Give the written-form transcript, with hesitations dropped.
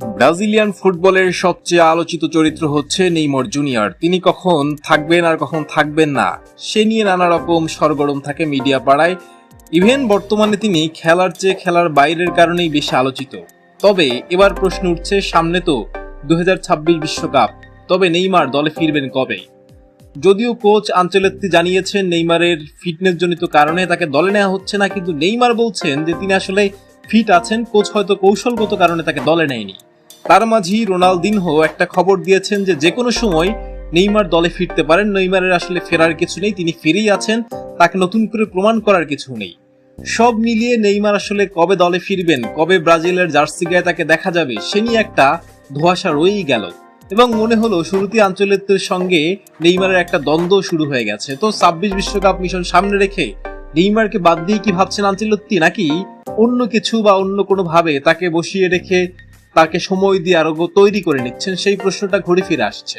Brazilian ফুটবলের সবচেয়ে আলোচিত চরিত্র হচ্ছে নেইমার জুনিয়র। তিনি কখন থাকবেন আর কখন থাকবেন না সে নিয়ে নানা রকম সরগরম থাকে মিডিয়া পাড়ায়। ইভেন বর্তমানে তিনি খেলার চেয়ে খেলার বাইরের কারণেই বেশি আলোচিত। তবে এবার প্রশ্ন উঠছে, সামনে তো 2026 বিশ্বকাপ, তবে নেইমার দলে ফিরবেন কবে? যদিও কোচ আনচেলত্তি জানিয়েছেন নেইমারের ফিটনেস জনিত কারণে তাকে দলে নেওয়া হচ্ছে না, কিন্তু নেইমার বলছেন যে তিনি আসলে ফিট আছেন, কোচ হয়তো কৌশলগত কারণে তাকে দলে নেয়নি। তার মাঝেই রোনালদিনহো একটা খবর দিয়েছেন যে কোনো সময় নেইমার দলে ফিরতে পারেন। নেইমারের আসলে ফেরার কিছু নেই, তিনি ফিরেই আছেন, তাকে নতুন করে প্রমাণ করার কিছু নেই। সব মিলিয়ে নেইমার আসলে কবে দলে ফিরবেন, কবে ব্রাজিলের জার্সি গায়ে তাকে দেখা যাবে সে নিয়ে একটা ধোঁয়াশা রয়েই গেল। এবং মনে হলো শুরুতেই আনচেলত্তির সঙ্গে নেইমারের একটা দ্বন্দ্ব শুরু হয়ে গেছে। তো 26 বিশ্বকাপ মিশন সামনে রেখে নেইমারকে বাদ দিয়ে কি ভাবছেন আনচেলত্তি, নাকি অন্য কিছু বা অন্য কোনো ভাবে তাকে বসিয়ে রেখে তাকে সময় দিয়ে আরো তৈরি করে নিচ্ছেন, সেই প্রশ্নটা ঘুরে ফিরে আসছে।